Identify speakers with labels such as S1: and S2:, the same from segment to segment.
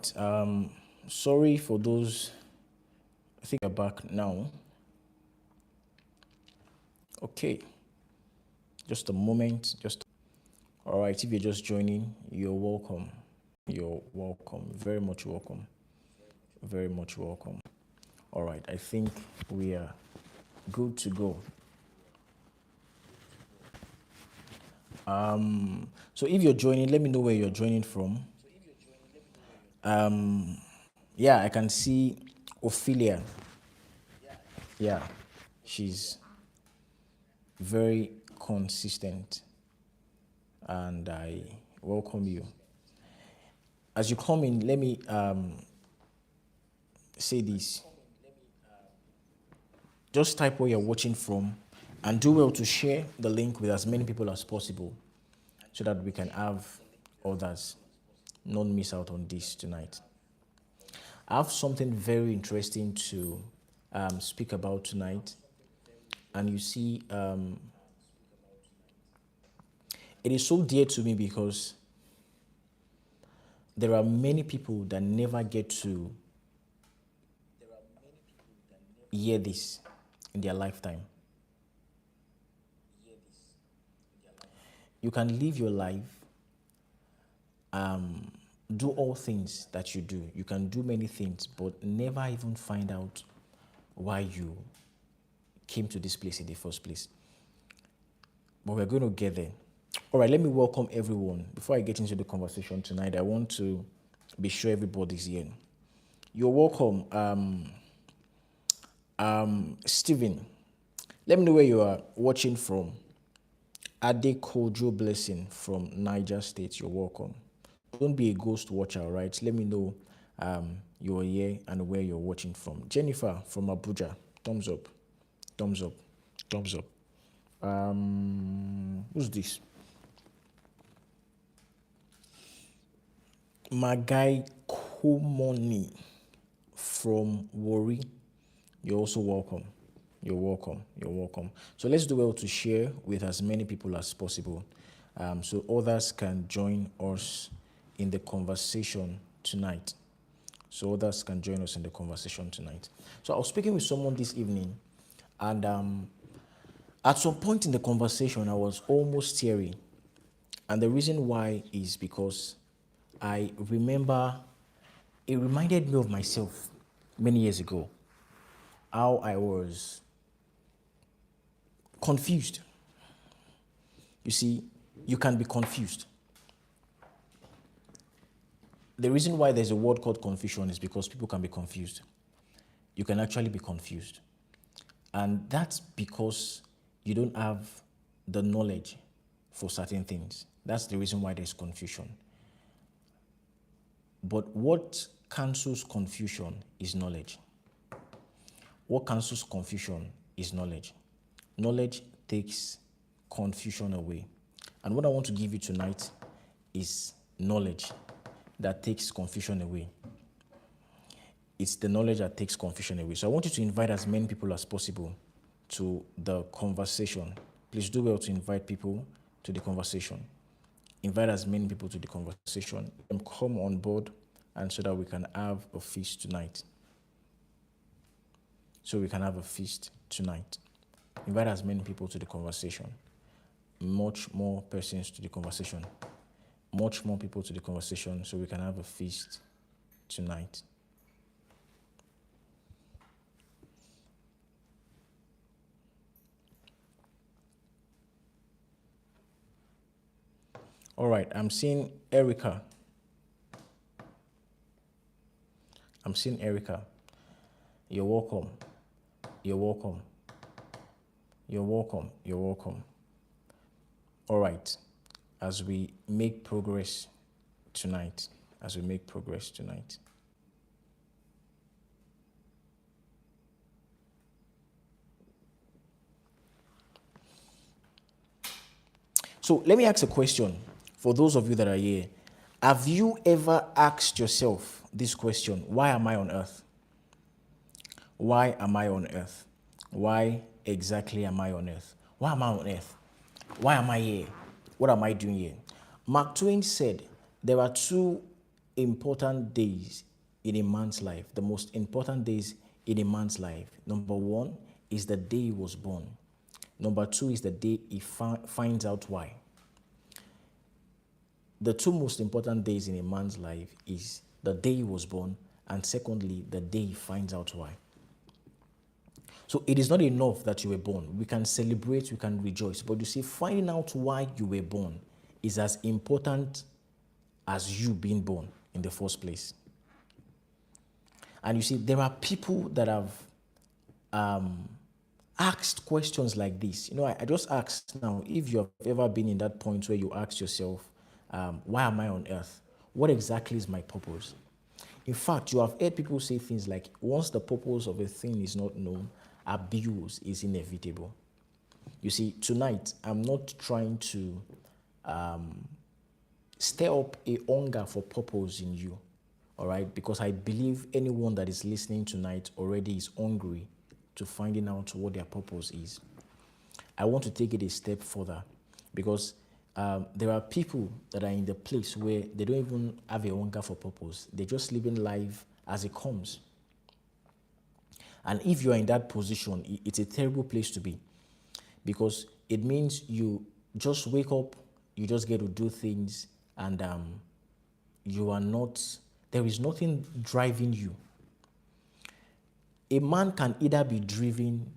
S1: right. Sorry for those. I think you're back now. Okay. Just a moment. All right. If you're just joining, you're welcome. You're welcome. Very much welcome. Very much welcome. All right. I think we are good to go. So if you're joining, let me know where you're joining from. Yeah, I can see Ophelia. Yeah, she's very consistent, and I welcome you. As you come in, let me say this. Just type where you're watching from and do well to share the link with as many people as possible so that we can have others not miss out on this tonight. I have something very interesting to speak about tonight. And you see, it is so dear to me because there are many people that never get to hear this in their lifetime. You can live your life, do all things that you do. You can do many things, but never even find out why you came to this place in the first place. But we're going to get there. All right, let me welcome everyone. Before I get into the conversation tonight, I want to be sure everybody's here. You're welcome, Stephen. Let me know where you are watching from. Ade Kojo Blessing from Niger State. You're welcome. Don't be a ghost watcher, right? Let me know you're here and where you're watching from. Jennifer from Abuja. Thumbs up. Thumbs up. Thumbs up. Who's this? My guy Komoni from Warri. You're also welcome. You're welcome. You're welcome. So let's do well to share with as many people as possible so others can join us in the conversation tonight. So I was speaking with someone this evening, and at some point in the conversation, I was almost teary. And the reason why is because I remember it reminded me of myself many years ago, how I was confused. You see, you can be confused. The reason why there's a word called confusion is because people can be confused. You can actually be confused. And that's because you don't have the knowledge for certain things. That's the reason why there's confusion. But what cancels confusion is knowledge. What cancels confusion is knowledge. Knowledge takes confusion away. And what I want to give you tonight is knowledge that takes confusion away. It's the knowledge that takes confusion away. So I want you to invite as many people as possible to the conversation. Please do well to invite people to the conversation. Invite as many people to the conversation and come on board, and so that we can have a feast tonight. Invite as many people to the conversation. Much more persons to the conversation. Much more people to the conversation so we can have a feast tonight. All right, I'm seeing Erica. You're welcome. All right, as we make progress tonight. So let me ask a question for those of you that are here. Have you ever asked yourself this question? Why am I on earth? Why am I on earth? Why exactly am I on earth? Why am I on earth? Why am I here? What am I doing here? Mark Twain said there are two important days in a man's life, the most important days in a man's life, number one is the day he was born. Number two is the day he finds out why. The two most important days in a man's life is the day he was born, and secondly, the day he finds out why. So it is not enough that you were born. We can celebrate, we can rejoice, but you see, finding out why you were born is as important as you being born in the first place. And you see, there are people that have asked questions like this. You know, I just asked now, if you have ever been in that point where you ask yourself, why am I on earth? What exactly is my purpose? In fact, you have heard people say things like, once the purpose of a thing is not known, abuse is inevitable. You see, tonight, I'm not trying to stir up a hunger for purpose in you, all right? Because I believe anyone that is listening tonight already is hungry to finding out what their purpose is. I want to take it a step further because there are people that are in the place where they don't even have a hunger for purpose. They're just living life as it comes. And if you are in that position, it's a terrible place to be because it means you just wake up, you just get to do things, and you are not, there is nothing driving you. A man can either be driven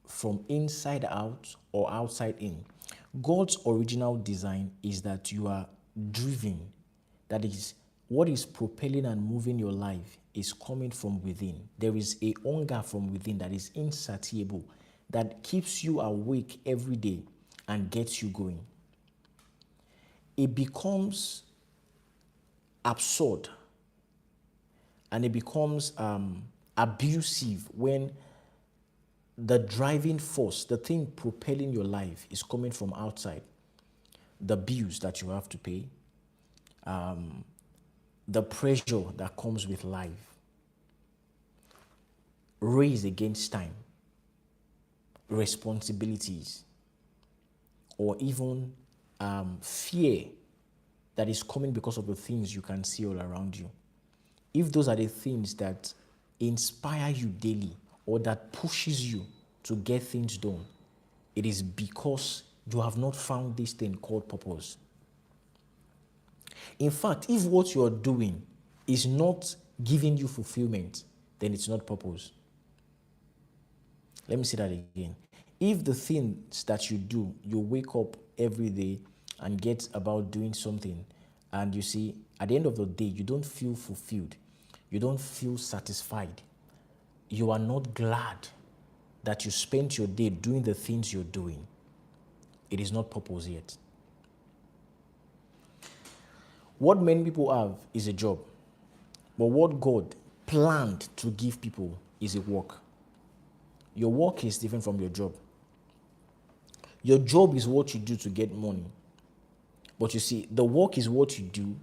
S1: from inside out or outside in. God's original design is that you are driven. That is, what is propelling and moving your life is coming from within. There is a hunger from within that is insatiable, that keeps you awake every day and gets you going. It becomes absurd and it becomes abusive when the driving force, the thing propelling your life, is coming from outside. The bills that you have to pay, the pressure that comes with life, race against time, responsibilities, or even fear that is coming because of the things you can see all around you. If those are the things that inspire you daily or that pushes you to get things done, it is because you have not found this thing called purpose. In fact, if what you are doing is not giving you fulfillment, then it's not purpose. Let me say that again. If the things that you do, you wake up every day and get about doing something, and you see, at the end of the day, you don't feel fulfilled, you don't feel satisfied, you are not glad that you spent your day doing the things you're doing, it is not purpose yet. What many people have is a job, but what God planned to give people is a work. Your work is different from your job. Your job is what you do to get money. But you see, the work is what you do.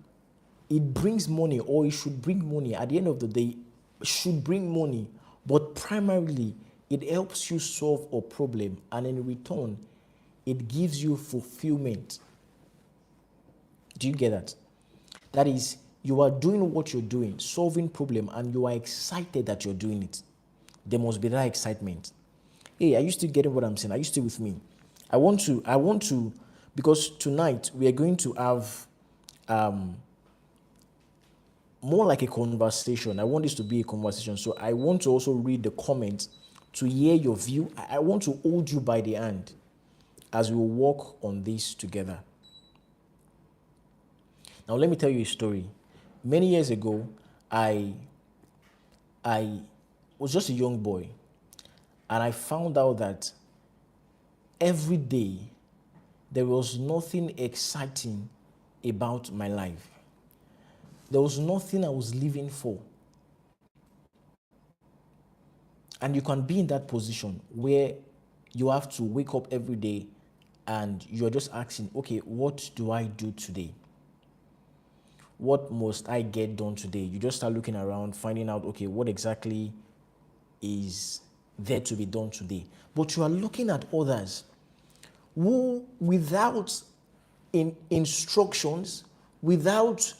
S1: It brings money, or it should bring money. At the end of the day, it should bring money. But primarily, it helps you solve a problem. And in return, it gives you fulfillment. Do you get that? That is, you are doing what you're doing, solving problem, and you are excited that you're doing it. There must be that excitement. Hey, are you still getting what I'm saying? Are you still with me? I want to, because tonight we are going to have more like a conversation. I want this to be a conversation. So I want to also read the comments to hear your view. I want to hold you by the hand as we walk on this together. Now, let me tell you a story. Many years ago, I was just a young boy, and I found out that every day there was nothing exciting about my life. There was nothing I was living for. And you can be in that position where you have to wake up every day and you're just asking, okay, what do I do today? What must I get done today? You just start looking around, finding out, okay, what exactly is there to be done today? But you are looking at others who, without instructions, without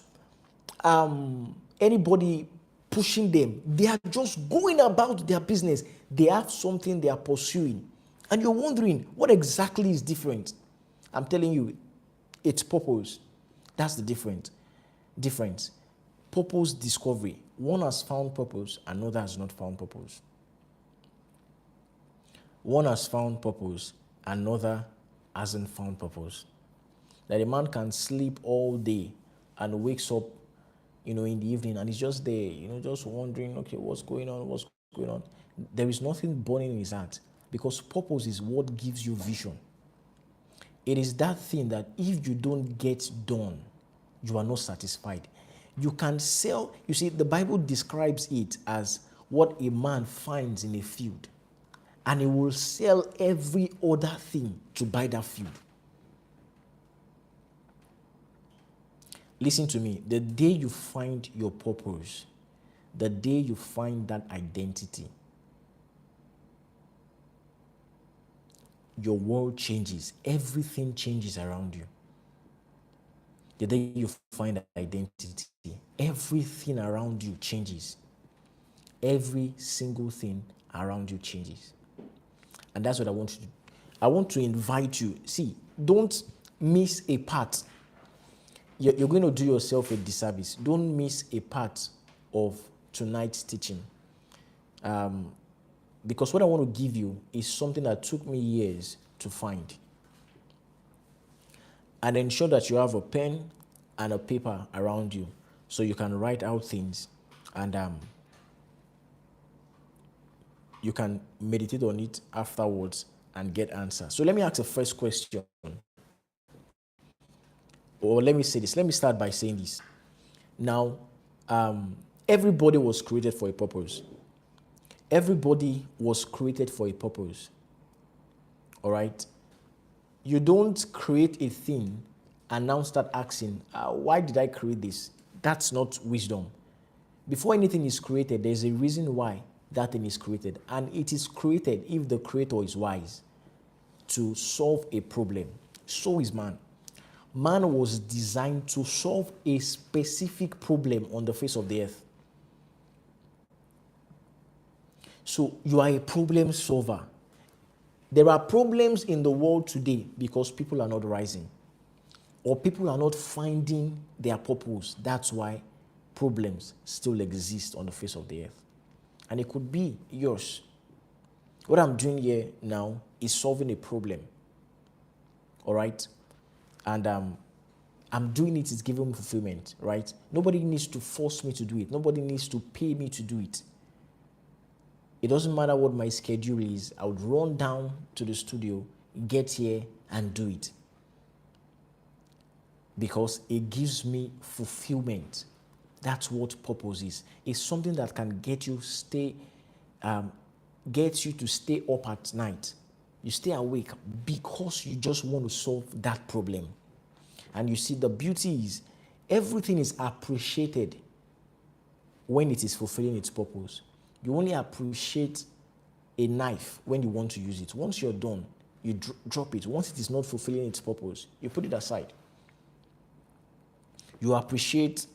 S1: anybody pushing them. They are just going about their business. They have something they are pursuing. And you're wondering, what exactly is different? I'm telling you, it's purpose. That's the difference. Purpose discovery. One has found purpose, another has not found purpose. One has found purpose, another hasn't found purpose. That a man can sleep all day and wakes up, in the evening, and he's just there, just wondering, okay, what's going on? There is nothing burning in his heart, because purpose is what gives you vision. It is that thing that if you don't get done, you are not satisfied. You can sell, you see, the Bible describes it as what a man finds in a field, and he will sell every other thing to buy that field. Listen to me. The day you find your purpose, the day you find that identity, your world changes. Everything changes around you. The day you find that identity, everything around you changes. Every single thing around you changes. And that's what I want to do. I want to invite you. See, don't miss a part. You're going to do yourself a disservice. Don't miss a part of tonight's teaching. Because what I want to give you is something that took me years to find. And ensure that you have a pen and a paper around you so you can write out things, and you can meditate on it afterwards and get answers. So let me ask the first question. Or let me say this. Let me start by saying this. Now, everybody was created for a purpose. Everybody was created for a purpose. All right? You don't create a thing and now start asking, why did I create this? That's not wisdom. Before anything is created, there's a reason why that thing is created. And it is created if the creator is wise to solve a problem. So is man. Man was designed to solve a specific problem on the face of the earth. So you are a problem solver. There are problems in the world today because people are not rising, or people are not finding their purpose. That's why problems still exist on the face of the earth. And it could be yours. What I'm doing here now is solving a problem. All right? And I'm doing it, it's giving me fulfillment, right? Nobody needs to force me to do it. Nobody needs to pay me to do it. It doesn't matter what my schedule is. I would run down to the studio, get here, and do it. Because it gives me fulfillment. That's what purpose is. It's something that can get you to stay up at night. You stay awake because you just want to solve that problem. And you see, the beauty is everything is appreciated when it is fulfilling its purpose. You only appreciate a knife when you want to use it. Once you're done, you drop it. Once it is not fulfilling its purpose, you put it aside. You appreciate,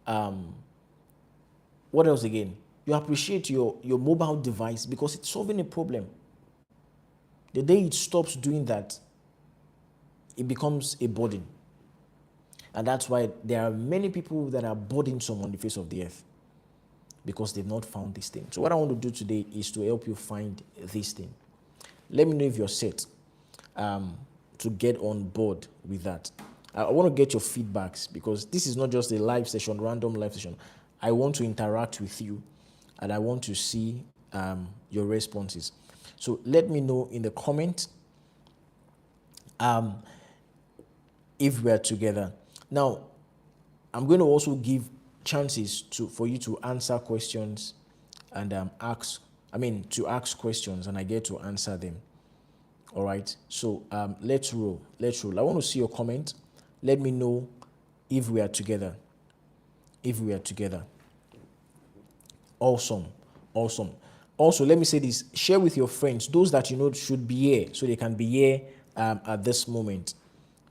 S1: what else again? You appreciate your mobile device because it's solving a problem. The day it stops doing that, it becomes a burden. And that's why there are many people that are burdensome on the face of the earth because they've not found this thing. So what I want to do today is to help you find this thing. Let me know if you're set to get on board with that. I want to get your feedbacks because this is not just a live session, random live session. I want to interact with you and I want to see your responses. So let me know in the comment if we are together. Now, I'm going to also give chances for you to answer questions and to ask questions, and I get to answer them. All right. So let's roll. I want to see your comment. Let me know if we are together. Awesome. Also, let me say this. Share with your friends, those that you know should be here, so they can be here at this moment,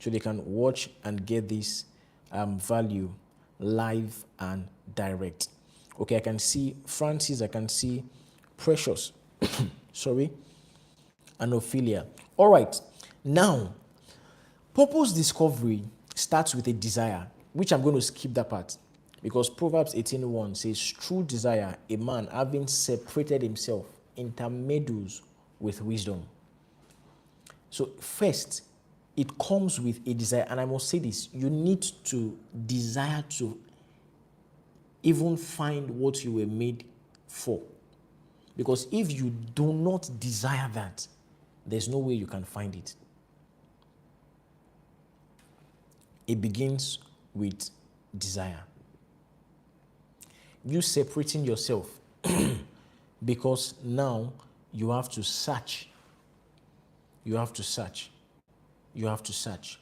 S1: so they can watch and get this value live and direct. Okay, I can see Francis, I can see Precious, sorry, and Ophelia. All right, now, purpose discovery starts with a desire, which I'm going to skip that part because Proverbs 18:1 says, through desire, a man having separated himself intermeddles with wisdom. So first, it comes with a desire, and I must say this, you need to desire to even find what you were made for. Because if you do not desire that, there's no way you can find it. It begins with desire. You separating yourself because now you have to search. You have to search. You have to search.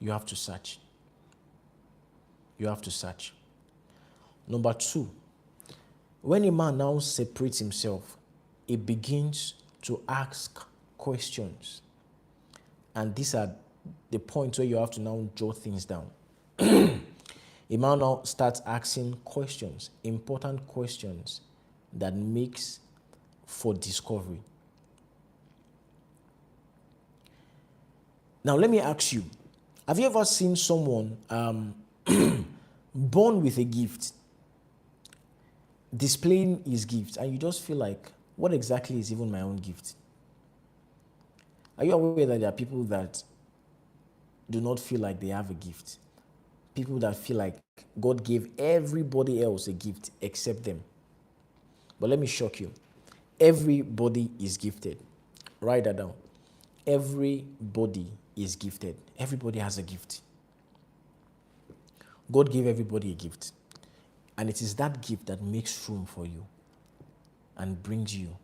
S1: You have to search. You have to search. Number two, when a man now separates himself, he begins to ask questions. And these are the points where you have to now jot things down. A man now starts asking questions, important questions that makes for discovery. Now, let me ask you, have you ever seen someone born with a gift, displaying his gift, and you just feel like, what exactly is even my own gift? Are you aware that there are people that do not feel like they have a gift? People that feel like God gave everybody else a gift except them. But let me shock you. Everybody is gifted. Write that down. Everybody is gifted. Everybody has a gift. God gave everybody a gift. And it is that gift that makes room for you and brings you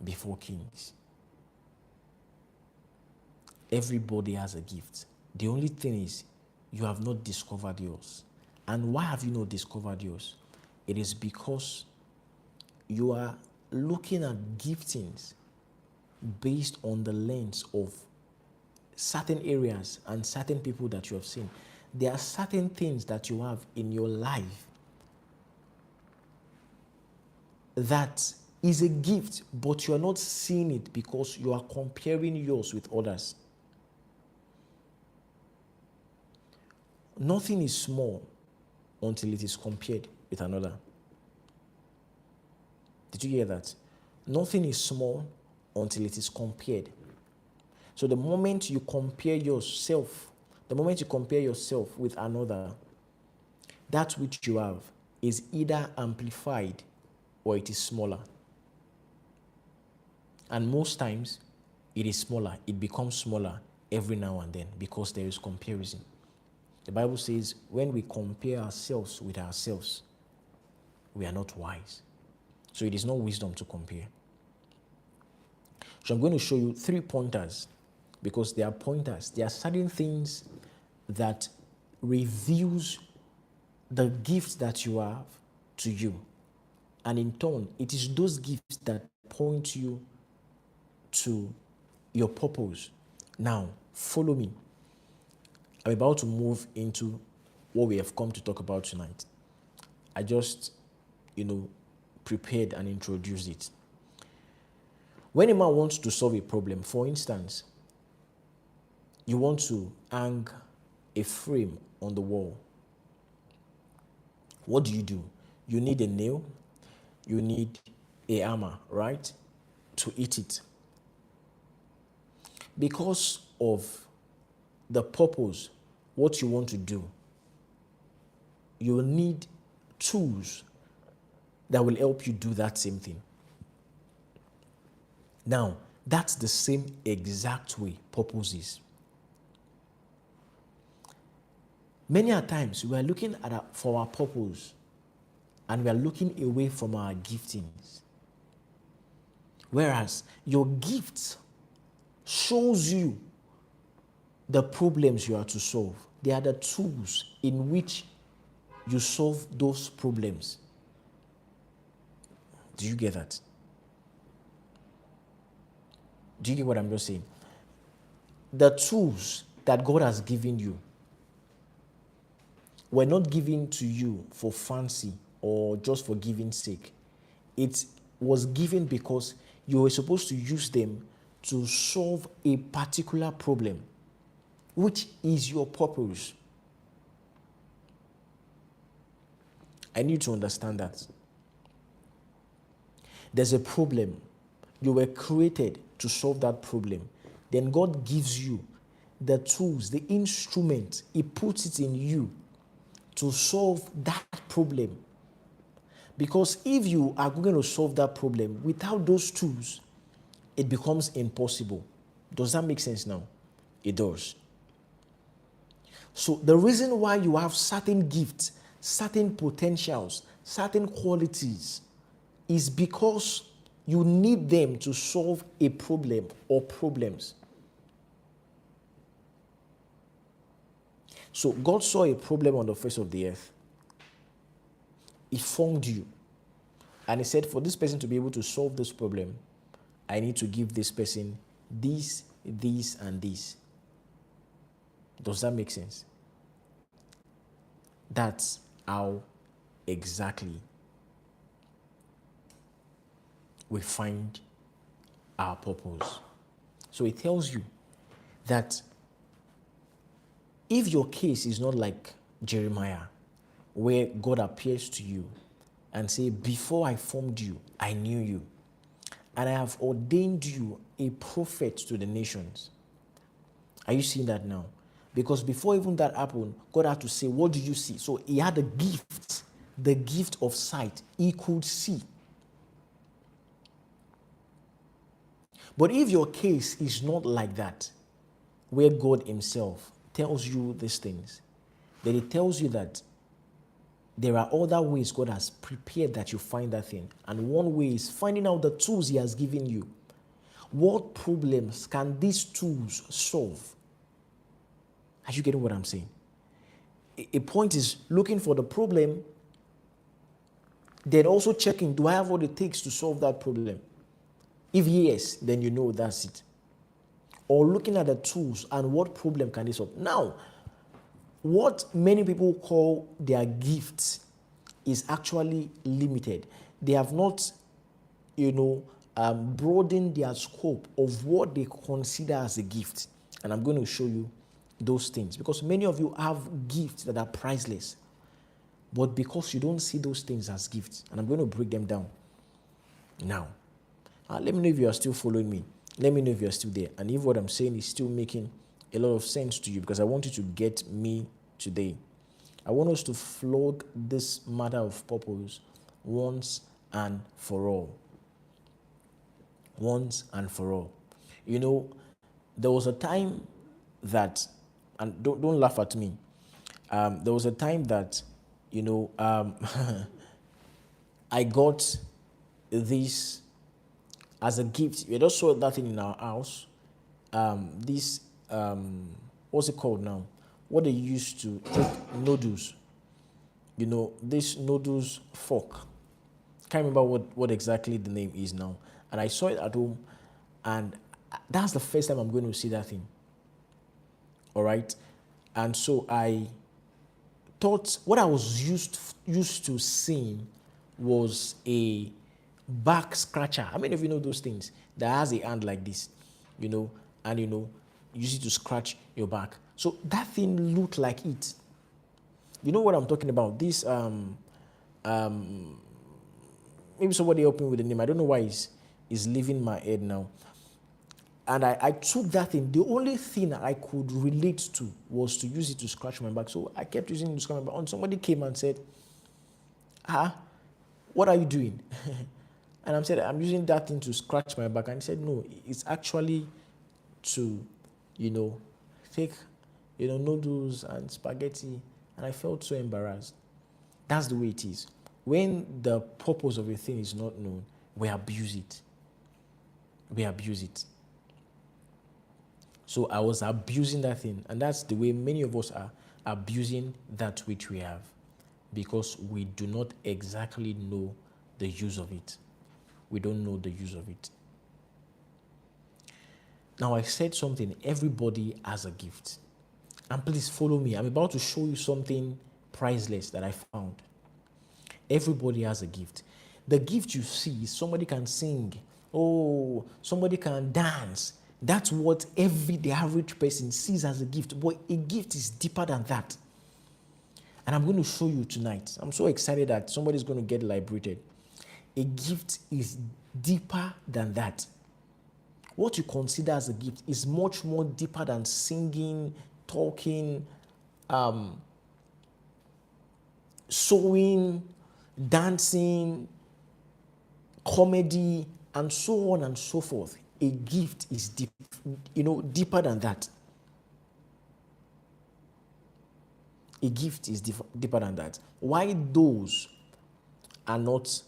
S1: before kings. Everybody has a gift. The only thing is, you have not discovered yours. And why have you not discovered yours? It is because you are looking at giftings based on the lens of certain areas and certain people that you have seen. There are certain things that you have in your life that is a gift, but you are not seeing it because you are comparing yours with others. Nothing is small until it is compared with another. Did you hear that? Nothing is small until it is compared. So the moment you compare yourself with another, that which you have is either amplified or it is smaller. And most times, it is smaller. It becomes smaller every now and then because there is comparison. The Bible says, when we compare ourselves with ourselves, we are not wise. So it is not wisdom to compare. So I'm going to show you 3 pointers because they are pointers. There are certain things that reveals the gifts that you have to you. And in turn, it is those gifts that point you to your purpose. Now, follow me. I'm about to move into what we have come to talk about tonight. I just, prepared and introduced it. When a man wants to solve a problem, for instance, you want to hang a frame on the wall. What do? You need a nail, you need a hammer, right, to hit it. Because of the purpose, what you want to do, you will need tools that will help you do that same thing. Now, that's the same exact way purpose is. Many a times we are looking for our purpose and we are looking away from our giftings. Whereas your gift shows you the problems you are to solve. They are the tools in which you solve those problems. Do you get that? Do you get what I'm just saying? The tools that God has given you, were not given to you for fancy or just for giving sake. It was given because you were supposed to use them to solve a particular problem, which is your purpose. I need to understand that. There's a problem. You were created to solve that problem. Then God gives you the tools, the instrument. He puts it in you to solve that problem. Because if you are going to solve that problem without those tools, it becomes impossible. Does that make sense now? It does. So the reason why you have certain gifts, certain potentials, certain qualities is because you need them to solve a problem or problems. So God saw a problem on the face of the earth. He formed you. And he said, for this person to be able to solve this problem, I need to give this person this, and this. Does that make sense? That's how exactly we find our purpose. So it tells you that if your case is not like Jeremiah, where God appears to you and say, before I formed you, I knew you, and I have ordained you a prophet to the nations. Are you seeing that now? Because before even that happened, God had to say, what do you see? So he had a gift, the gift of sight. He could see. But if your case is not like that, where God himself tells you these things, then it tells you that there are other ways God has prepared that you find that thing. And one way is finding out the tools he has given you. What problems can these tools solve? Are you getting what I'm saying? A point is looking for the problem, then also checking, do I have what it takes to solve that problem? If yes, then you know that's it. Or looking at the tools and what problem can they solve. Now, what many people call their gifts is actually limited. They have not, broadened their scope of what they consider as a gift. And I'm going to show you those things, because many of you have gifts that are priceless, but because you don't see those things as gifts, and I'm going to break them down now. Let me know if you are still following me. Let me know if you are still there, and if what I'm saying is still making a lot of sense to you, because I want you to get me today. I want us to flog this matter of purpose once and for all. Once and for all. There was a time that, and don't laugh at me. There was a time that, I got this as a gift. We just saw that thing in our house. What's it called now? What they used to take noodles. This noodles fork. Can't remember what exactly the name is now. And I saw it at home, and that's the first time I'm going to see that thing. All right? And so I thought what I was used to seeing was a back scratcher. How many of you know those things that has a hand like this, and use it to scratch your back? So that thing looked like it. You know what I'm talking about? This maybe somebody help me with the name. I don't know why it's leaving my head now. And I took that thing. The only thing that I could relate to was to use it to scratch my back. So I kept using it to scratch my back. And somebody came and said, what are you doing? And I said, I'm using that thing to scratch my back. And he said, no, it's actually to, take, noodles and spaghetti. And I felt so embarrassed. That's the way it is. When the purpose of a thing is not known, we abuse it. We abuse it. So I was abusing that thing. And that's the way many of us are abusing that which we have, because we do not exactly know the use of it. We don't know the use of it. Now, I said something. Everybody has a gift. And please follow me. I'm about to show you something priceless that I found. Everybody has a gift. The gift you see, somebody can sing. Oh, somebody can dance. That's what the average person sees as a gift. But a gift is deeper than that. And I'm going to show you tonight. I'm so excited that somebody's going to get liberated. A gift is deeper than that. What you consider as a gift is much more deeper than singing, talking, sewing, dancing, comedy, and so on and so forth. A gift is deep, deeper than that. A gift is deeper than that. Why those are not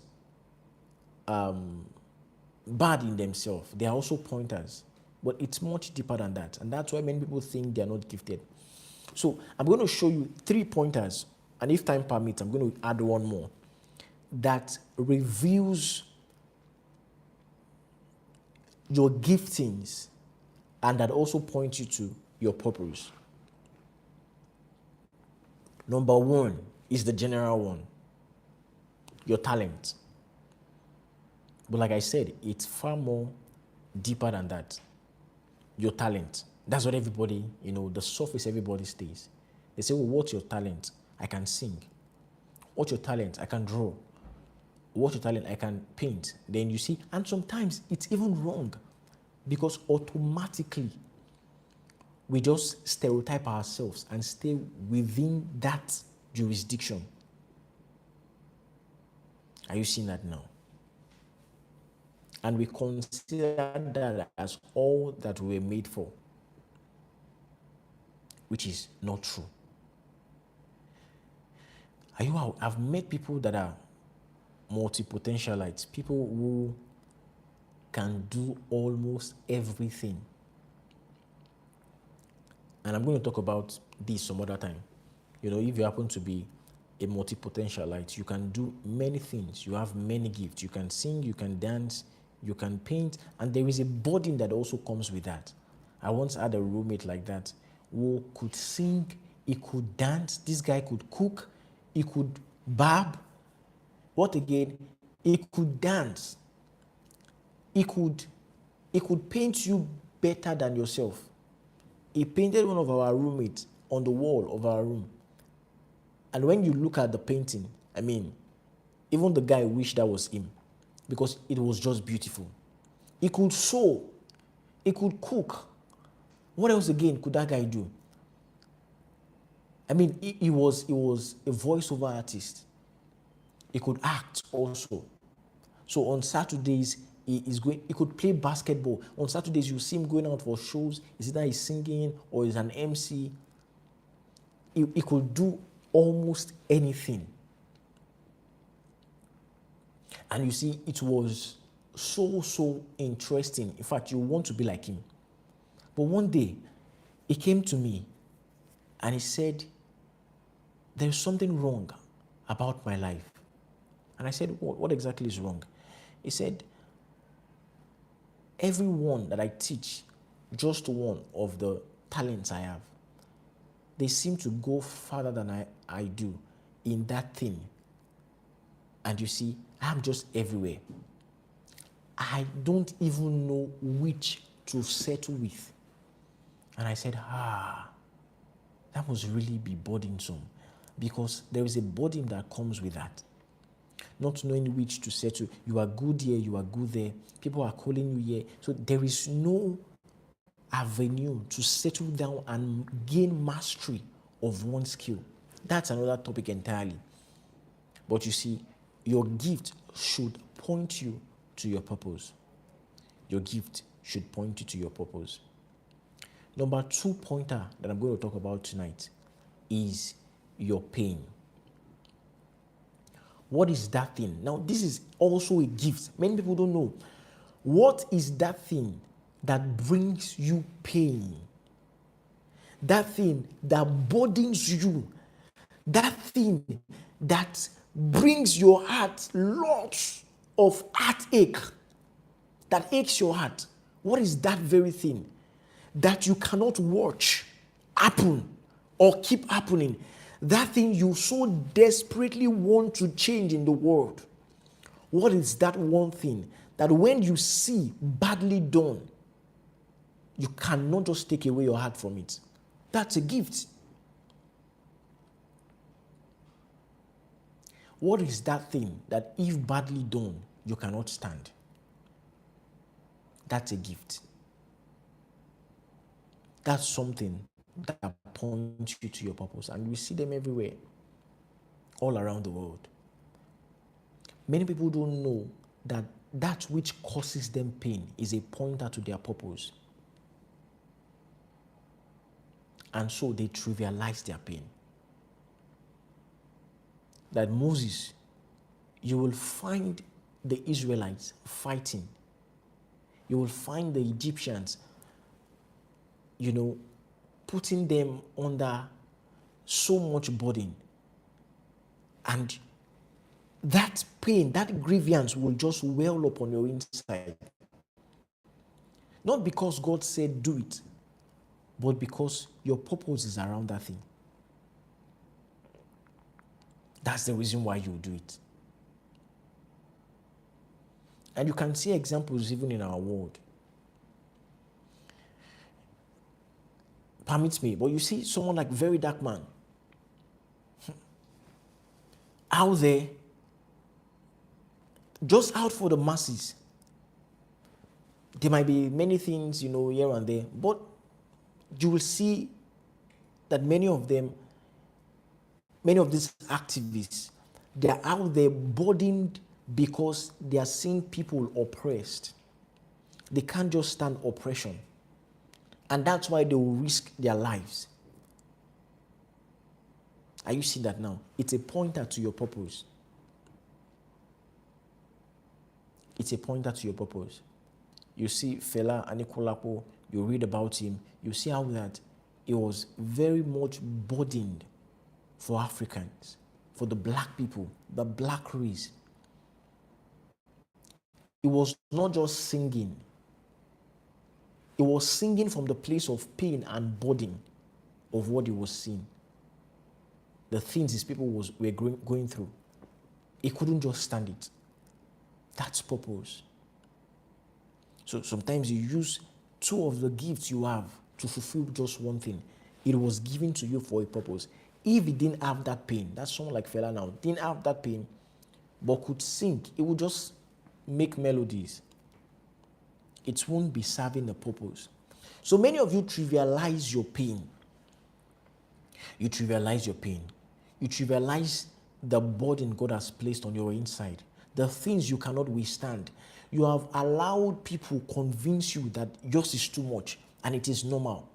S1: bad in themselves, they are also pointers, but it's much deeper than that, and that's why many people think they are not gifted. So I'm going to show you 3 pointers, and if time permits, I'm going to add one more that reveals your giftings and that also points you to your purpose. Number 1 is the general one, your talent. But like I said, it's far more deeper than that. Your talent. That's what everybody, the surface everybody stays. They say, well, what's your talent? I can sing. What's your talent? I can draw. What's your talent? I can paint. Then you see, and sometimes it's even wrong because automatically we just stereotype ourselves and stay within that jurisdiction. Are you seeing that now? And we consider that as all that we were made for, which is not true. I've met people that are multi-potentialites, people who can do almost everything. And I'm going to talk about this some other time. If you happen to be a multi-potentialite, you can do many things. You have many gifts. You can sing, you can dance, you can paint, and there is a burden that also comes with that. I once had a roommate like that who could sing, he could dance, this guy could cook, he could barb. What again? He could dance. He could paint you better than yourself. He painted one of our roommates on the wall of our room. And when you look at the painting, even the guy wished that was him because it was just beautiful. He could sew. He could cook. What else again could that guy do? He was a voiceover artist. He could act also. So on Saturdays, he could play basketball. On Saturdays, you see him going out for shows. Is either he's singing or he's an MC. He could do almost anything. And you see, it was so interesting. In fact, you want to be like him. But one day, he came to me and he said, there's something wrong about my life. And I said, what exactly is wrong? He said, everyone that I teach, just one of the talents I have, they seem to go farther than I do in that thing. And you see, I'm just everywhere. I don't even know which to settle with. And I said, that must really be burdensome, because there is a burden that comes with that. Not knowing which to settle. You are good here, you are good there. People are calling you here. So there is no avenue to settle down and gain mastery of one skill. That's another topic entirely. But you see, your gift should point you to your purpose. Your gift should point you to your purpose. Number 2 pointer that I'm going to talk about tonight is your pain. What is that thing? Now, this is also a gift. Many people don't know. What is that thing that brings you pain? That thing that burdens you. That thing that brings your heart lots of heartache. That aches your heart. What is that very thing that you cannot watch happen or keep happening? That thing you so desperately want to change in the world. What is that one thing that when you see badly done, you cannot just take away your heart from it? That's a gift. What is that thing that if badly done, you cannot stand? That's a gift. That's something that points you to your purpose. And we see them everywhere, all around the world. Many people don't know that that which causes them pain is a pointer to their purpose. And so they trivialize their pain. That Moses, you will find the Israelites fighting. You will find the Egyptians, putting them under so much burden. And that pain, that grievance will just well up on your inside. Not because God said do it, but because your purpose is around that thing. That's the reason why you do it. And you can see examples even in our world. Permit me, but you see someone like Very Dark Man out there, just out for the masses. There might be many things, here and there, but you will see that many of these activists, they're out there burdened because they are seeing people oppressed. They can't just stand oppression. And that's why they will risk their lives. Are you seeing that now? It's a pointer to your purpose. It's a pointer to your purpose. You see Fela Anikulapo, you read about him, you see how that he was very much burdened for Africans, for the black people, the black race. He was not just singing. He was singing from the place of pain and burden of what he was seeing. The things his people were going through. He couldn't just stand it. That's purpose. So sometimes you use two of the gifts you have to fulfill just one thing. It was given to you for a purpose. If he didn't have that pain, that's someone like Fela now, didn't have that pain, but could sing, it would just make melodies. It won't be serving a purpose. So many of you trivialize your pain. You trivialize your pain. You trivialize the burden God has placed on your inside, the things you cannot withstand. You have allowed people convince you that yours is too much and it is normal.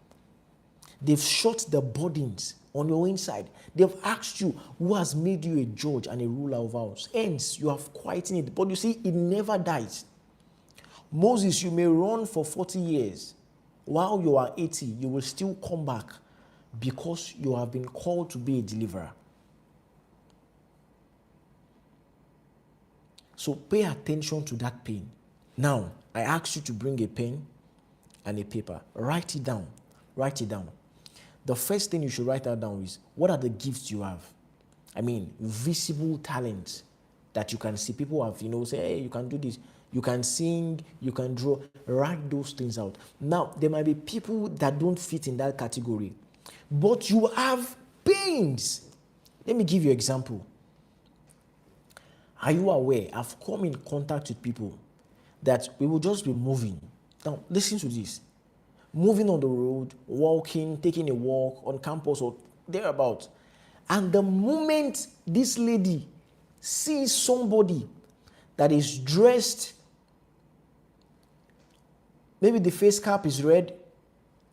S1: They've shot the burdens on your inside. They've asked you, who has made you a judge and a ruler over us? Hence, you have quietened it. But you see, it never dies. Moses, you may run for 40 years. While you are 80, you will still come back because you have been called to be a deliverer. So pay attention to that pain. Now, I ask you to bring a pen and a paper. Write it down. Write it down. The first thing you should write down is, what are the gifts you have? I mean, visible talents that you can see. People have, say, hey, you can do this. You can sing, you can draw. Write those things out. Now, there might be people that don't fit in that category, but you have pains. Let me give you an example. Are you aware? I've come in contact with people that we will just be moving. Now, listen to this. Moving on the road, walking, taking a walk on campus or thereabouts. And the moment this lady sees somebody that is dressed, maybe the face cap is red,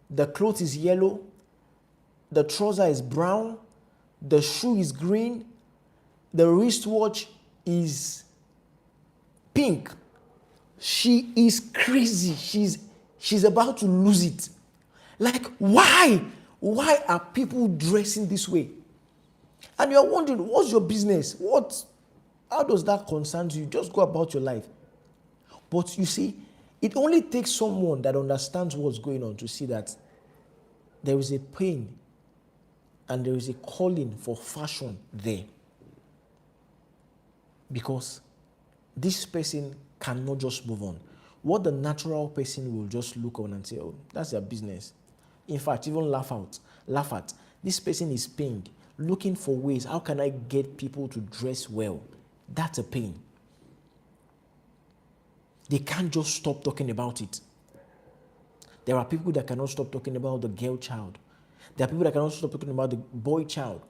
S1: the clothes is yellow, the trouser is brown, the shoe is green, the wristwatch is pink. She is crazy. She's about to lose it. Like, why? Why are people dressing this way? And you're wondering, what's your business? How does that concern you? Just go about your life. But you see, it only takes someone that understands what's going on to see that there is a pain and there is a calling for fashion there. Because this person cannot just move on. What the natural person will just look on and say, oh, that's their business. In fact, even laugh at. This person is pained, looking for ways, how can I get people to dress well? That's a pain. They can't just stop talking about it. There are people that cannot stop talking about the girl child. There are people that cannot stop talking about the boy child.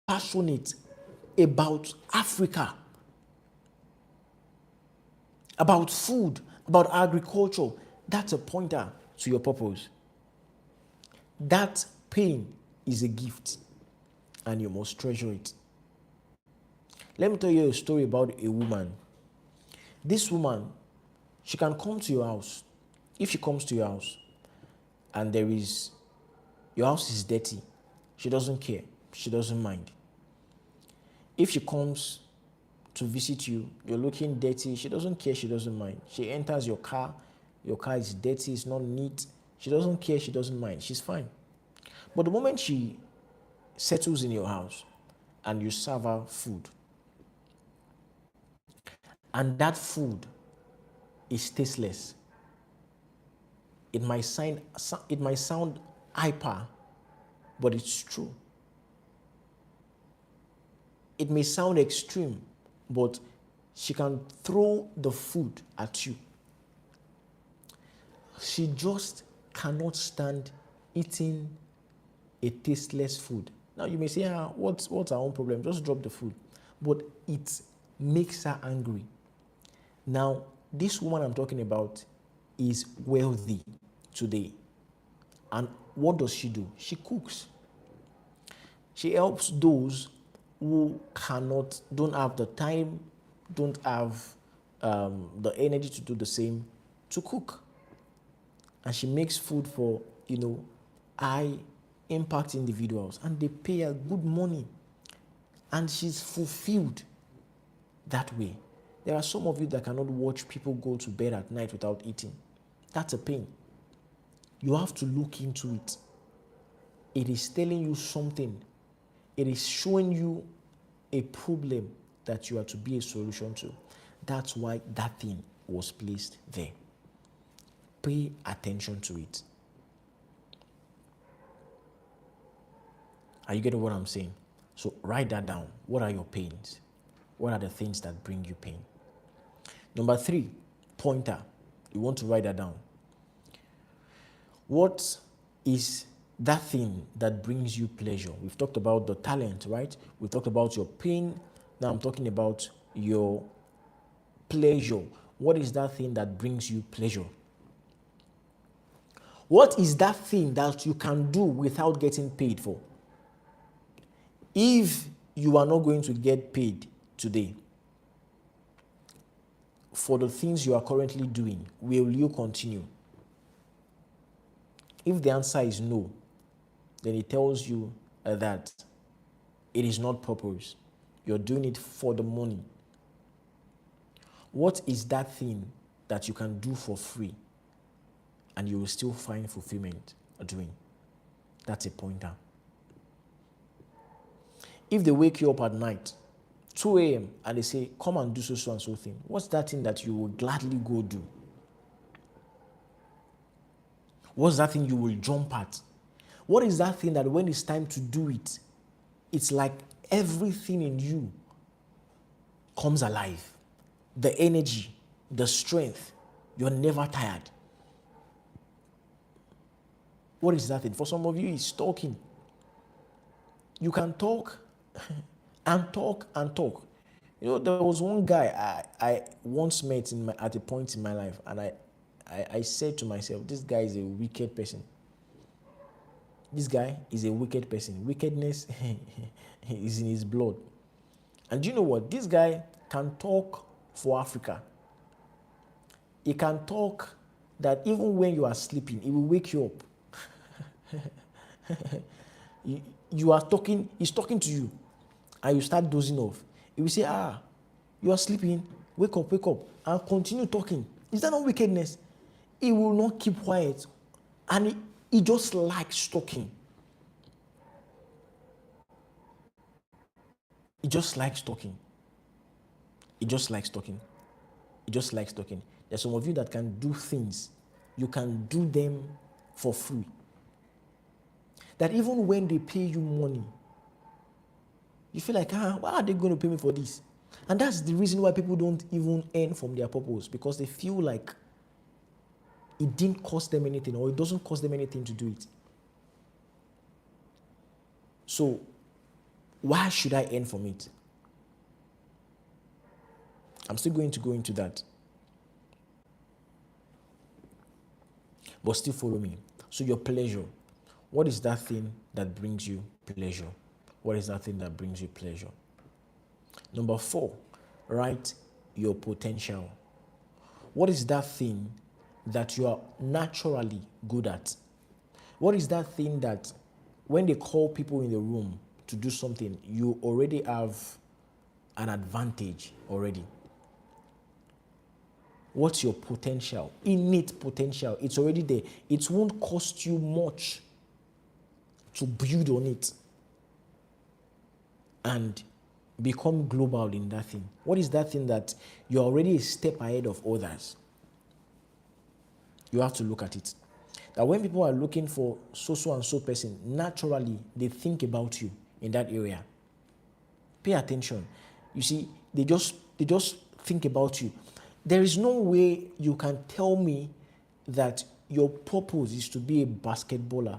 S1: Passionate about Africa, about food, about agriculture. That's a pointer to your purpose. That pain is a gift, and you must treasure it. Let me tell you a story about a woman. This woman, she can come to your house. If she comes to your house and your house is dirty, she doesn't care. She doesn't mind. If she comes to visit you, you're looking dirty, she doesn't care, she doesn't mind. She enters your car is dirty, it's not neat. She doesn't care, she doesn't mind. She's fine. But the moment she settles in your house and you serve her food, and that food is tasteless, it might sound hyper, but it's true. It may sound extreme, but she can throw the food at you. She just cannot stand eating a tasteless food. Now you may say, what's our own problem? Just drop the food. But it makes her angry. Now, this woman I'm talking about is wealthy today. And what does she do? She cooks. She helps those who don't have the time, don't have the energy to do the same, to cook. And she makes food for, high impact individuals, and they pay her good money. And she's fulfilled that way. There are some of you that cannot watch people go to bed at night without eating. That's a pain. You have to look into it. It is telling you something. It is showing you a problem that you are to be a solution to. That's why that thing was placed there. Pay attention to it. Are you getting what I'm saying? So write that down. What are your pains? What are the things that bring you pain? Number 3, pointer. You want to write that down. What is that thing that brings you pleasure? We've talked about the talent, right? We've talked about your pain. Now I'm talking about your pleasure. What is that thing that brings you pleasure? What is that thing that you can do without getting paid for? If you are not going to get paid today for the things you are currently doing, will you continue? If the answer is no, then it tells you that it is not purpose. You're doing it for the money. What is that thing that you can do for free and you will still find fulfillment doing? That's a pointer. If they wake you up at night, 2 a.m., and they say, come and do so and so thing, what's that thing that you will gladly go do? What's that thing you will jump at? What is that thing that when it's time to do it, it's like everything in you comes alive? The energy, the strength, you're never tired. What is that thing? For some of you, it's talking. You can talk and talk and talk. There was one guy I once met at a point in my life, and I said to myself, this guy is a wicked person. This guy is a wicked person. Wickedness is in his blood. And do you know what? This guy can talk for Africa. He can talk that even when you are sleeping, he will wake you up. You are talking, he's talking to you, and you start dozing off. He will say, you are sleeping, wake up, and continue talking. Is that not wickedness? He will not keep quiet, and he just likes talking. It just likes talking. It just likes talking. It just likes talking. There's some of you that can do things. You can do them for free. That even when they pay you money, you feel like, why are they going to pay me for this? And that's the reason why people don't even earn from their purpose, because they feel like it didn't cost them anything, or it doesn't cost them anything to do it. So why should I earn from it? I'm still going to go into that. But still follow me. So your pleasure. What is that thing that brings you pleasure? What is that thing that brings you pleasure? Number 4, write your potential. What is that thing that you are naturally good at? What is that thing that when they call people in the room to do something, you already have an advantage already? What's your potential? Innate potential. It's already there. It won't cost you much to build on it and become global in that thing. What is that thing that you're already a step ahead of others? You have to look at it. That when people are looking for so and so person, naturally they think about you in that area. Pay attention. You see, they just think about you. There is no way you can tell me that your purpose is to be a basketballer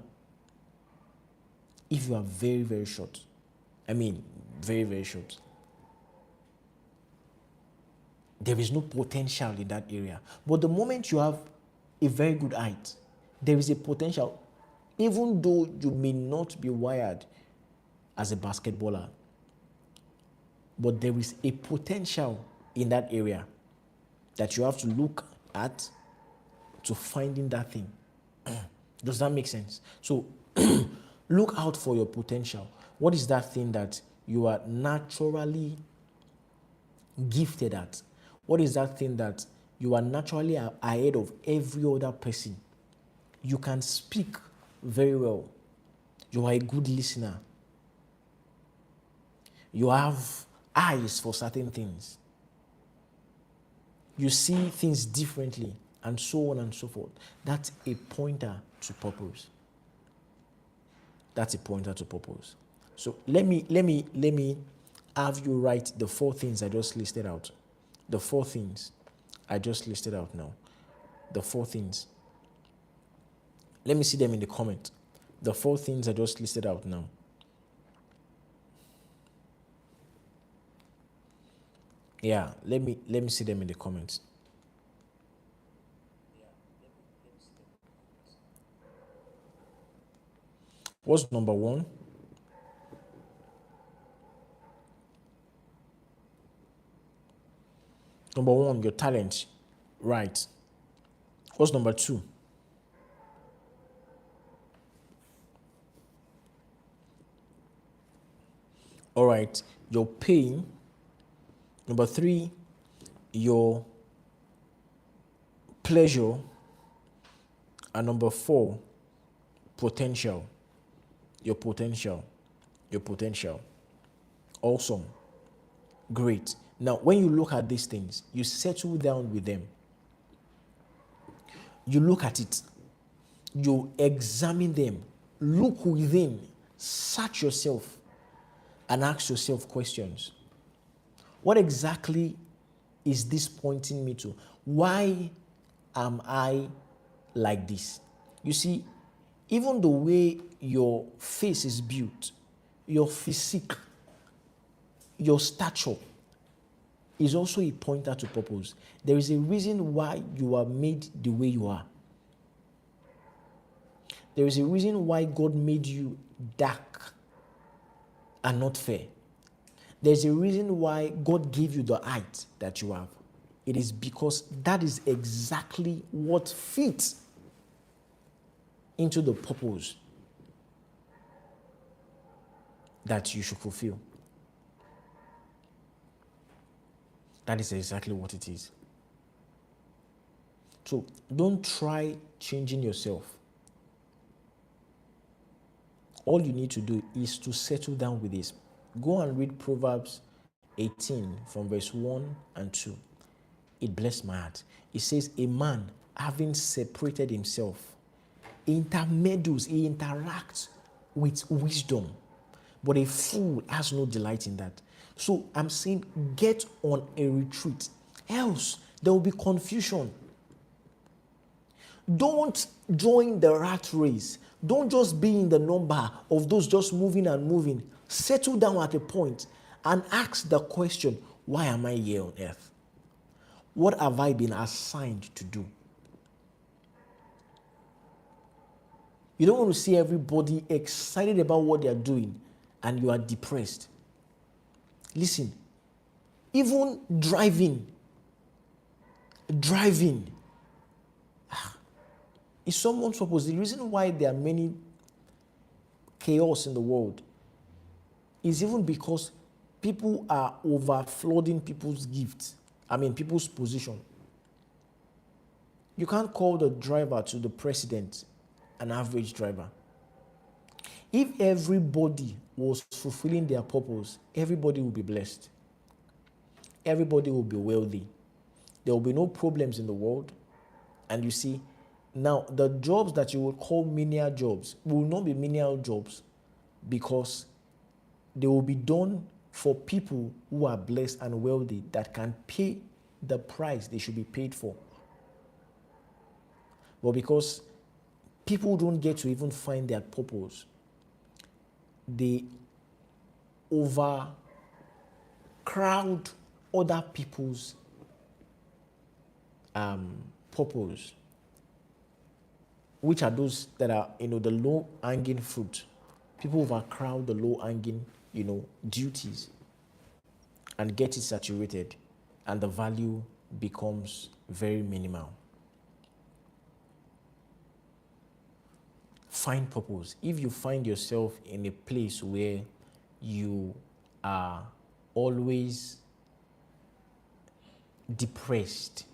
S1: if you are very, very short. I mean, very, very short. There is no potential in that area. But the moment you have a very good height, there is a potential, even though you may not be wired as a basketballer, but there is a potential in that area that you have to look at to finding that thing. Does that make sense? So look out for your potential. What is that thing that you are naturally gifted at? What is that thing that you are naturally ahead of every other person? You can speak very well. You are a good listener. You have eyes for certain things. You see things differently, and so on and so forth. That's a pointer to purpose. That's a pointer to purpose. So let me have you write the 4 things I just listed out. The 4 things I just listed out now. The 4 things. Let me see them in the comment. The 4 things I just listed out now. Yeah, let me see them in the comments. What's number 1? Number 1, your talent. Right. What's number 2? All right, your pain. Number 3, your pleasure. And number 4, potential. Your potential. Your potential. Awesome. Great. Now, when you look at these things, you settle down with them. You look at it. You examine them. Look within. Search yourself. And ask yourself questions. What exactly is this pointing me to? Why am I like this? You see, even the way your face is built, your physique, your stature is also a pointer to purpose. There is a reason why you are made the way you are. There is a reason why God made you dark and not fair. There's a reason why God gave you the height that you have. It is because that is exactly what fits into the purpose that you should fulfill. That is exactly what it is. So don't try changing yourself. All you need to do is to settle down with this. Go and read Proverbs 18 from verse 1 and 2. It blessed my heart. It says, a man having separated himself intermeddles, he interacts with wisdom, but a fool has no delight in that. So I'm saying, get on a retreat, else there will be confusion. Don't join the rat race. Don't just be in the number of those just moving and moving. Settle down at a point and ask the question, why am I here on earth? What have I been assigned to do? You don't want to see everybody excited about what they are doing and you are depressed. Listen, even driving is someone's purpose. The reason why there are many chaos in the world is even because people are overflooding people's gifts. People's position. You can't call the driver to the president an average driver. If everybody was fulfilling their purpose, everybody will be blessed. Everybody will be wealthy. There will be no problems in the world. And you see, now the jobs that you will call menial jobs will not be menial jobs because they will be done for people who are blessed and wealthy that can pay the price they should be paid for. But because people don't get to even find their purpose, they overcrowd other people's purpose, which are those that are, the low-hanging fruit. People overcrowd the low-hanging, duties and get it saturated, and the value becomes very minimal. Find purpose. If you find yourself in a place where you are always depressed,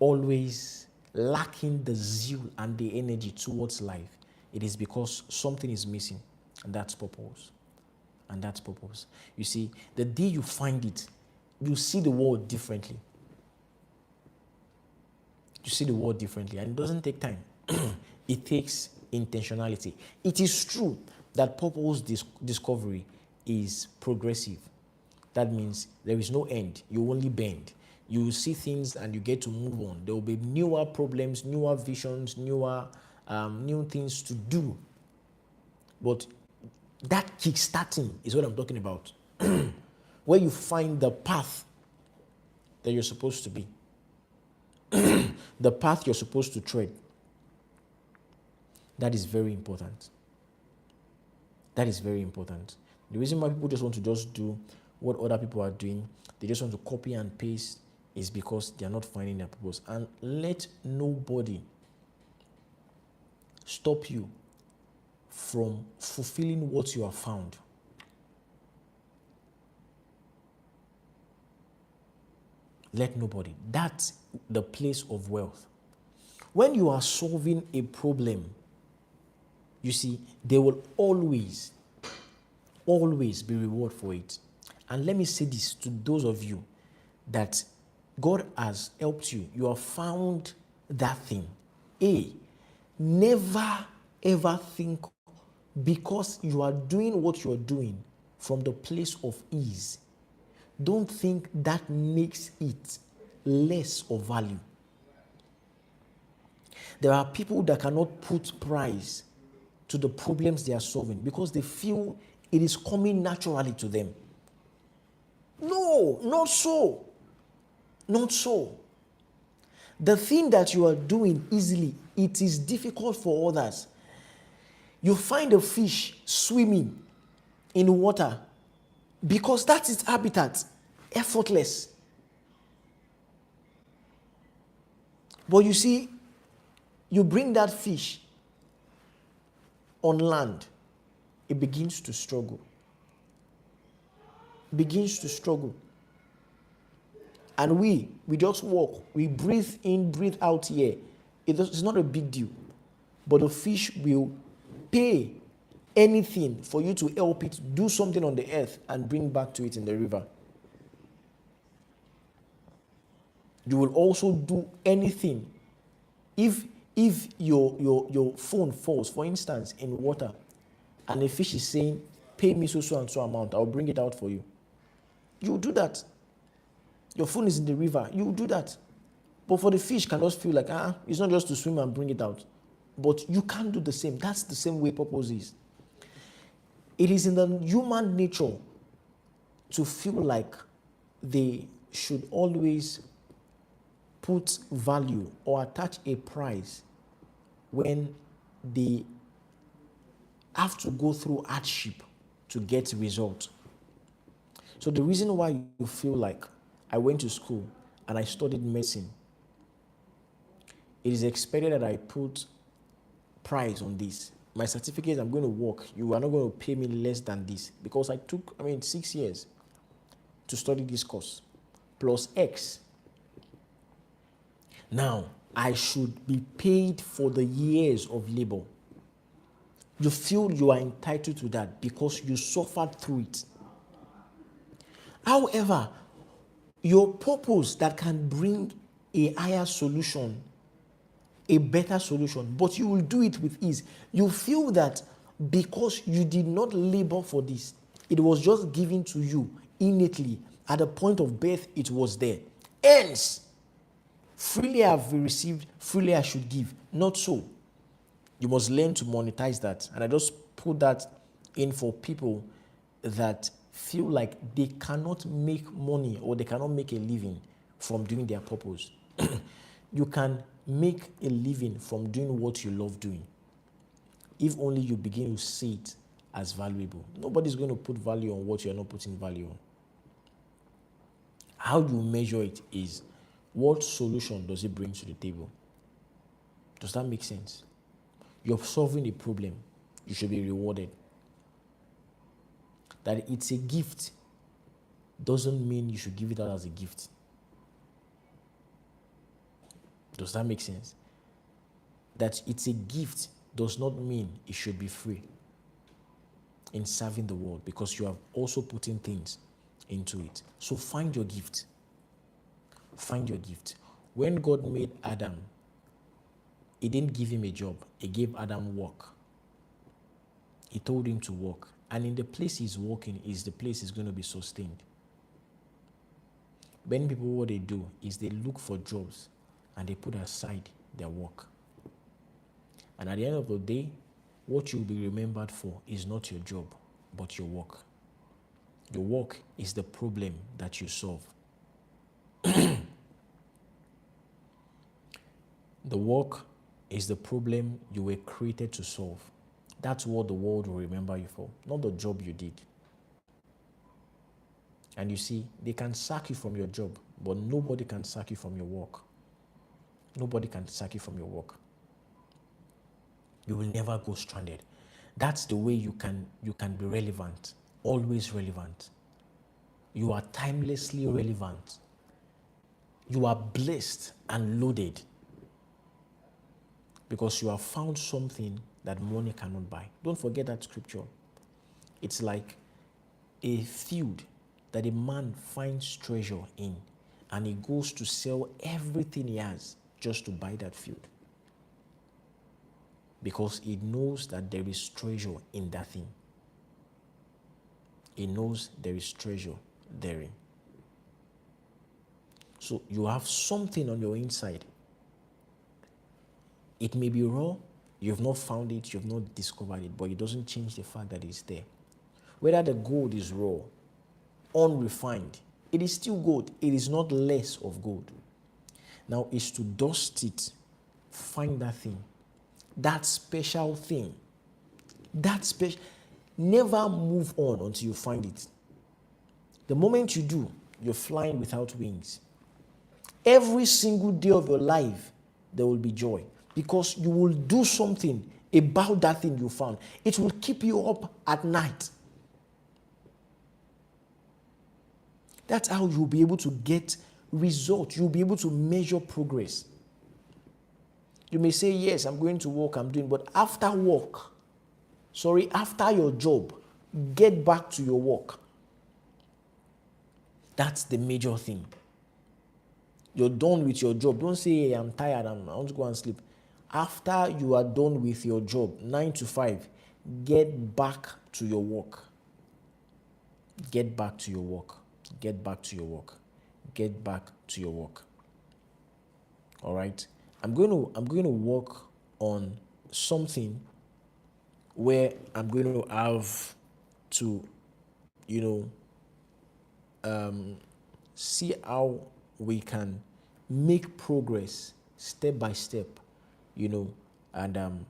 S1: always lacking the zeal and the energy towards life, it is because something is missing, and that's purpose. And that's purpose. You see, the day you find it, you see the world differently. You see the world differently, and it doesn't take time. It takes intentionality. It is true that purpose discovery is progressive. That means there is no end. You only bend. You see things and you get to move on. There will be newer problems, newer visions, new things to do. But that kickstarting is what I'm talking about. Where you find the path that you're supposed to be. The path you're supposed to tread. That is very important. That is very important. The reason why people just want to do what other people are doing, they just want to copy and paste, is because they are not finding their purpose. And let nobody stop you from fulfilling what you have found. Let nobody. That's the place of wealth. When you are solving a problem, you see, there will always be reward for it. And let me say this to those of you that God has helped you. You have found that thing. Never ever think because you are doing what you are doing from the place of ease. Don't think that makes it less of value. There are people that cannot put price to the problems they are solving because they feel it is coming naturally to them. No, not so. Not so. The thing that you are doing easily, it is difficult for others. You find a fish swimming in water because that's its habitat, effortless. But you see, you bring that fish on land, it begins to struggle. And we just walk, we breathe in, breathe out here. It's not a big deal. But the fish will pay anything for you to help it do something on the earth and bring back to it in the river. You will also do anything. If your phone falls, for instance, in water, and a fish is saying, pay me so and so amount, I'll bring it out for you. You will do that. Your phone is in the river, you will do that. But for the fish, can just feel like, it's not just to swim and bring it out. But you can't do the same. That's the same way purpose is. It is in the human nature to feel like they should always put value or attach a price when they have to go through hardship to get results. So the reason why you feel like I went to school and I studied medicine, it is expected that I put price on this. My certificate, I'm going to work. You are not going to pay me less than this because I took, 6 years to study this course plus X. Now, I should be paid for the years of labor. You feel you are entitled to that because you suffered through it. However, your purpose that can bring a higher solution, a better solution, but you will do it with ease. You feel that because you did not labor for this, it was just given to you innately. At the point of birth, it was there. Hence, freely I have received, freely I should give. Not so. You must learn to monetize that. And I just put that in for people that feel like they cannot make money or they cannot make a living from doing their purpose. You can make a living from doing what you love doing, if only you begin to see it as valuable. Nobody's going to put value on what you're not putting value on. How you measure it is, what solution does it bring to the table? Does that make sense? You're solving a problem, you should be rewarded. That it's a gift doesn't mean you should give it out as a gift. Does that make sense? That it's a gift does not mean it should be free in serving the world, because you have also put in things into it. So find your gift. Find your gift. When God made Adam, He didn't give him a job. He gave Adam work. He told him to work. And in the place he's working is the place he's going to be sustained. Many people, what they do is they look for jobs and they put aside their work. And at the end of the day, what you'll be remembered for is not your job, but your work. Your work is the problem that you solve. The work is the problem you were created to solve. That's what the world will remember you for, not the job you did. And you see, they can sack you from your job, but nobody can sack you from your work. Nobody can sack you from your work. You will never go stranded. That's the way you can be relevant, always relevant. You are timelessly relevant. You are blessed and loaded because you have found something that money cannot buy. Don't forget that scripture. It's like a field that a man finds treasure in, and he goes to sell everything he has just to buy that field. Because he knows that there is treasure in that thing. He knows there is treasure therein. So you have something on your inside. It may be raw, you've not found it, you've not discovered it, but it doesn't change the fact that it's there. Whether the gold is raw, unrefined, it is still gold. It is not less of gold. Now it's to dust it, find that thing, that special thing, never move on until you find it. The moment you do, you're flying without wings. Every single day of your life, there will be joy because you will do something about that thing you found. It will keep you up at night. That's how you'll be able to get results. You'll be able to measure progress. You may say, yes, I'm going to work, I'm doing, but after work, Sorry, after your job, get back to your work. That's the major thing. You're done with your job. Don't say, hey, I'm tired, I want to go and sleep. After you are done with your job, 9 to 5, get back to your work. Get back to your work. Get back to your work. Get back to your work. All right. I'm going to work on something where I'm going to have to, see how we can make progress step by step, and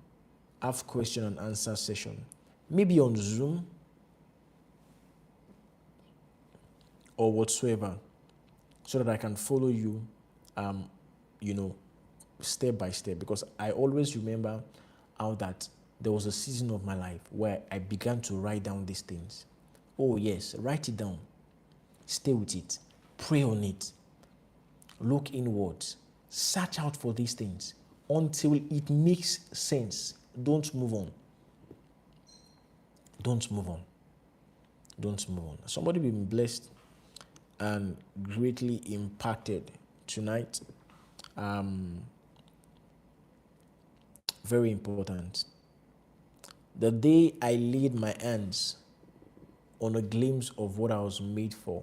S1: have question and answer session, maybe on Zoom or whatsoever, so that I can follow you, step by step. Because I always remember how that there was a season of my life where I began to write down these things. Oh yes, write it down. Stay with it. Pray on it. Look inwards. Search out for these things until it makes sense. Don't move on. Don't move on. Don't move on. Somebody been blessed and greatly impacted tonight. Very important. The day I laid my hands on a glimpse of what I was made for,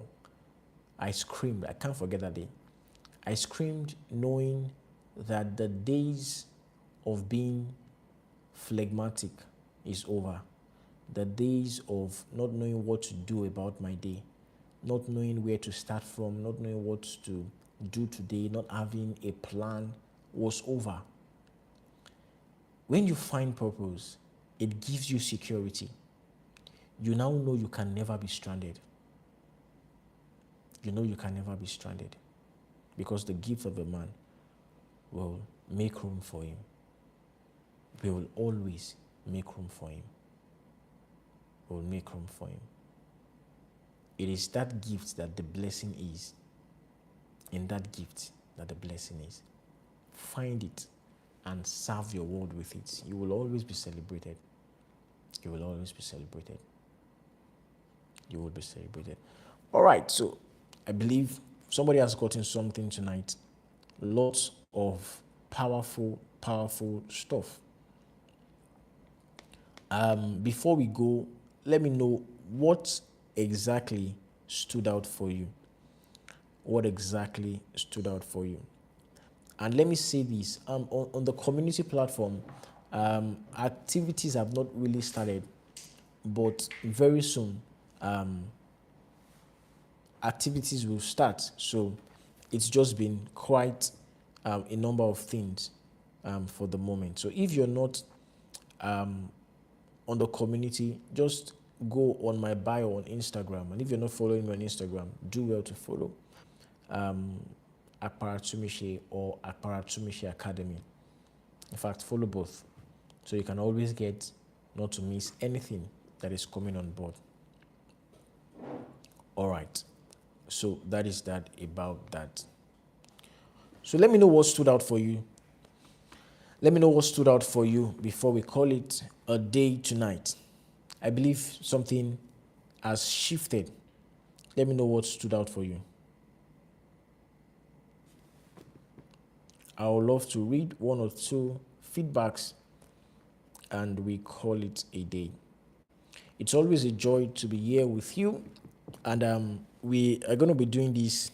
S1: I screamed. I can't forget that day. I screamed knowing that the days of being phlegmatic is over. The days of not knowing what to do about my day, not knowing where to start from, not knowing what to do today, not having a plan was over. When you find purpose, it gives you security. You now know you can never be stranded. You know you can never be stranded, because the gift of a man will make room for him. We will always make room for him. We will make room for him. It is that gift that the blessing is. In that gift that the blessing is. Find it and serve your world with it. You will always be celebrated. You will always be celebrated. You will be celebrated. All right, so I believe somebody has gotten something tonight. Lots of powerful stuff. Before we go, let me know what exactly stood out for you. What exactly stood out for you? And let me say this, on the community platform, activities have not really started, but very soon, activities will start. So it's just been quite a number of things for the moment. So if you're not on the community, just go on my bio on Instagram. And if you're not following me on Instagram, do well to follow Apara Tunmise or Apara Tunmise Academy. In fact, follow both, so you can always get not to miss anything that is coming on board. All right. So that is that about that. So let me know what stood out for you. Let me know what stood out for you before we call it a day tonight. I believe something has shifted. Let me know what stood out for you. I would love to read one or two feedbacks and we call it a day. It's always a joy to be here with you, and we are going to be doing this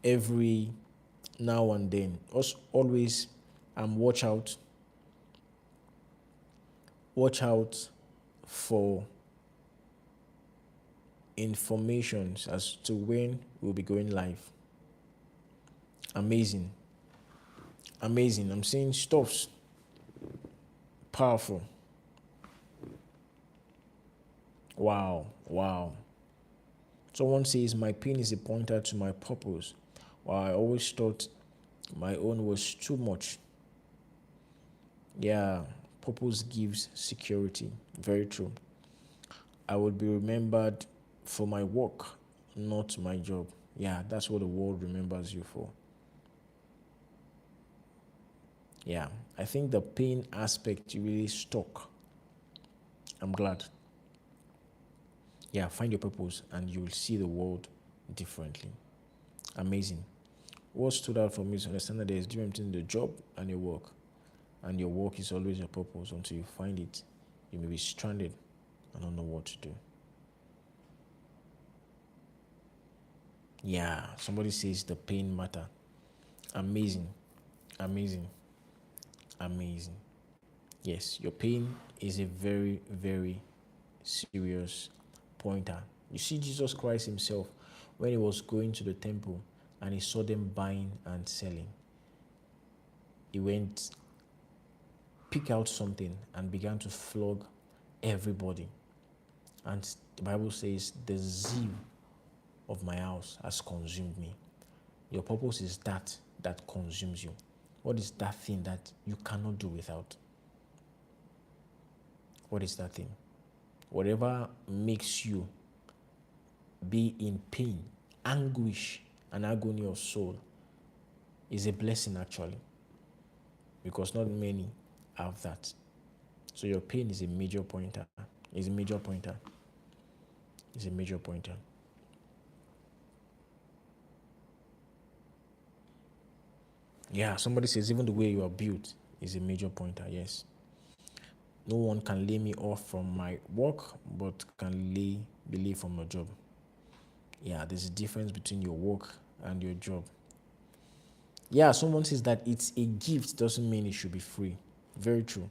S1: every now and then. Always watch out for information as to when we'll be going live. Amazing. I'm seeing stuffs. Powerful. Wow. Someone says my pain is a pointer to my purpose. Wow, I always thought my own was too much. Yeah, purpose gives security. Very true. I would be remembered for my work, not my job. Yeah, that's what the world remembers you for. Yeah, I think the pain aspect really stuck. I'm glad. Yeah, find your purpose and you will see the world differently. Amazing. What stood out for me is to understand that there is difference between the job and your work. And your work is always your purpose. Until you find it, you may be stranded and don't know what to do. Yeah, somebody says the pain matter. Amazing. Amazing. Amazing. Yes, your pain is a very, very serious pointer. You see, Jesus Christ himself, when he was going to the temple and he saw them buying and selling, he went, pick out something and began to flog everybody. And the Bible says, the zeal of my house has consumed me. Your purpose is that consumes you. What is that thing that you cannot do without? What is that thing? Whatever makes you be in pain, anguish, and agony of soul is a blessing actually, because not many have that. So your pain is a major pointer. It's a major pointer. It's a major pointer. Yeah, somebody says even the way you are built is a major pointer. Yes. No one can lay me off from my work, but can be laid from your job. Yeah, there's a difference between your work and your job. Yeah, someone says that it's a gift doesn't mean it should be free. Very true.